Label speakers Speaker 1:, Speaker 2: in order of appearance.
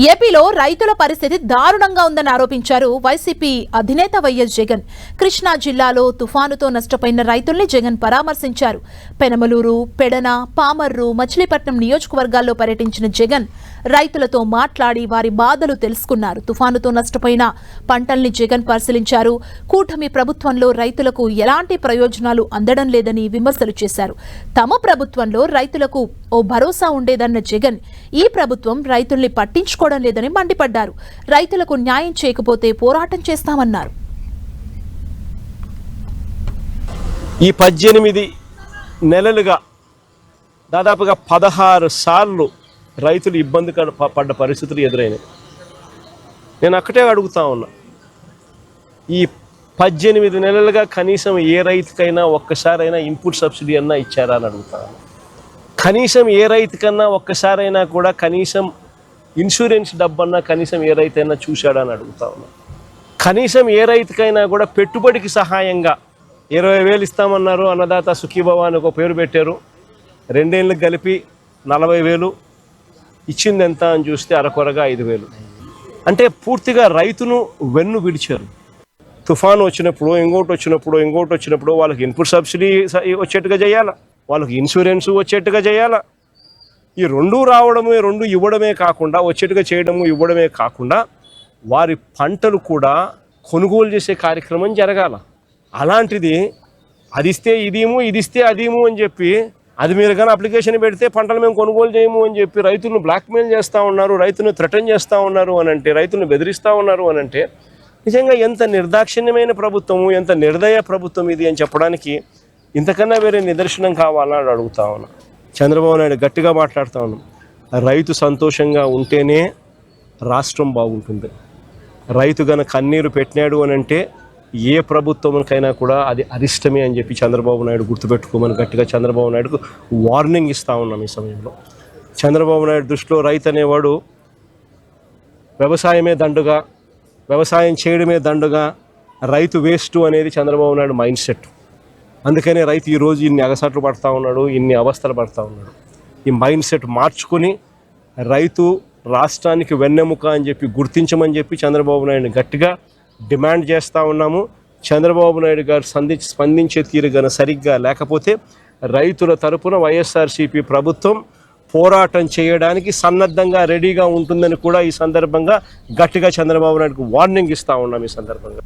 Speaker 1: ఏపీలో రైతుల పరిస్థితి దారుణంగా ఉందని ఆరోపించారు వైసీపీ అధినేత వైఎస్ జగన్. కృష్ణా జిల్లాలో తుఫానుతో నష్టపోయిన రైతుల్ని జగన్ పరామర్శించారు. పెనమలూరు, పెడన, పామర్రు, మచిలీపట్నం నియోజకవర్గాల్లో పర్యటించిన జగన్ రైతులతో మాట్లాడి వారి బాధలు తెలుసుకున్నారు. తుఫానుతో నష్టపోయిన పంటల్ని జగన్ పరిశీలించారు. కూటమి ప్రభుత్వంలో రైతులకు ఎలాంటి ప్రయోజనాలు అందడం లేదని విమర్శలు చేశారు. తమ ప్రభుత్వంలో రైతులకు ఓ భరోసా ఉండేదన్న జగన్ ఈ ప్రభుత్వం రైతుల్ని పట్టించుకోవడం లేదని మండిపడ్డారు. రైతులకు న్యాయం చేయకపోతే పోరాటం చేస్తామన్నారు.
Speaker 2: ఈ 18 నెలలుగా దాదాపుగా 16 సార్లు రైతులు ఇబ్బంది పడ్డ పరిస్థితులు ఎదురైనాయి. నేను అక్కడే అడుగుతా ఉన్నా, ఈ 18 నెలలుగా కనీసం ఏ రైతుకైనా ఒక్కసారైనా ఇన్పుట్ సబ్సిడీ అన్నా ఇచ్చారా అని అడుగుతాను. కనీసం ఏ రైతుకన్నా ఒక్కసారైనా కూడా కనీసం ఇన్సూరెన్స్ డబ్బన్నా కనీసం ఏ రైతైనా చూశాడా అని అడుగుతా ఉన్నా. కనీసం ఏ రైతుకైనా కూడా పెట్టుబడికి సహాయంగా 20,000 ఇస్తామన్నారు. అన్నదాత సుఖీభవ అని ఒక పేరు పెట్టారు. 2 ఏళ్ళకి కలిపి 40,000 ఇచ్చింది ఎంత అని చూస్తే అరకొరగా 5,000. అంటే పూర్తిగా రైతును వెన్ను విడిచారు. తుఫాను వచ్చినప్పుడు ఇంకోటి వచ్చినప్పుడు వాళ్ళకి ఇన్పుట్ సబ్సిడీ వచ్చేట్టుగా చేయాలా, వాళ్ళకి ఇన్సూరెన్స్ వచ్చేట్టుగా చేయాలా. ఈ 2 రావడమే, 2 ఇవ్వడమే కాకుండా, వచ్చేట్టుగా చేయడము ఇవ్వడమే కాకుండా వారి పంటలు కూడా కొనుగోలు చేసే కార్యక్రమం జరగాల. అలాంటిది అది ఇస్తే ఇదేమో, ఇది ఇస్తే అదేమో అని చెప్పి, అది మీరు కానీ అప్లికేషన్ పెడితే పంటలు మేము కొనుగోలు చేయము అని చెప్పి రైతులను బ్లాక్మెయిల్ చేస్తూ ఉన్నారు, రైతులను థ్రెటన్ చేస్తూ ఉన్నారు అని అంటే, రైతులను బెదిరిస్తూ ఉన్నారు అని అంటే నిజంగా ఎంత నిర్దాక్షిణ్యమైన ప్రభుత్వము, ఎంత నిర్దయ ప్రభుత్వం ఇది అని చెప్పడానికి ఇంతకన్నా వేరే నిదర్శనం కావాలని అడుగుతా ఉన్నా. చంద్రబాబు నాయుడు గట్టిగా మాట్లాడుతూ ఉన్నాం, రైతు సంతోషంగా ఉంటేనే రాష్ట్రం బాగుంటుంది. రైతు గన కన్నీరు పెట్టినాడు అని అంటే ఏ ప్రభుత్వంకైనా కూడా అది అరిష్టమే అని చెప్పి చంద్రబాబు నాయుడు గుర్తుపెట్టుకోమని గట్టిగా చంద్రబాబు నాయుడుకు వార్నింగ్ ఇస్తూ ఉన్నాం. ఈ సమయంలో చంద్రబాబు నాయుడు దృష్టిలో రైతు అనేవాడు వ్యవసాయమే దండుగా, వ్యవసాయం చేయడమే దండుగా, రైతు వేస్ట్ అనేది చంద్రబాబు నాయుడు మైండ్ సెట్. అందుకనే రైతు ఈరోజు ఇన్ని అగసాట్లు పడుతూ ఉన్నాడు, ఇన్ని అవస్థలు పడుతూ ఉన్నాడు. ఈ మైండ్ సెట్ మార్చుకొని రైతు రాష్ట్రానికి వెన్నెముక అని చెప్పి గుర్తించమని చెప్పి చంద్రబాబు నాయుడు గట్టిగా డిమాండ్ చేస్తూ ఉన్నాము. చంద్రబాబు నాయుడు గారు స్పందించే తీరు గన సరిగ్గా లేకపోతే రైతుల తరపున వైఎస్ఆర్సీపీ ప్రభుత్వం పోరాటం చేయడానికి సన్నద్ధంగా రెడీగా ఉంటుందని కూడా ఈ సందర్భంగా గట్టిగా చంద్రబాబు నాయుడుకు వార్నింగ్ ఇస్తూ ఉన్నాం. ఈ సందర్భంగా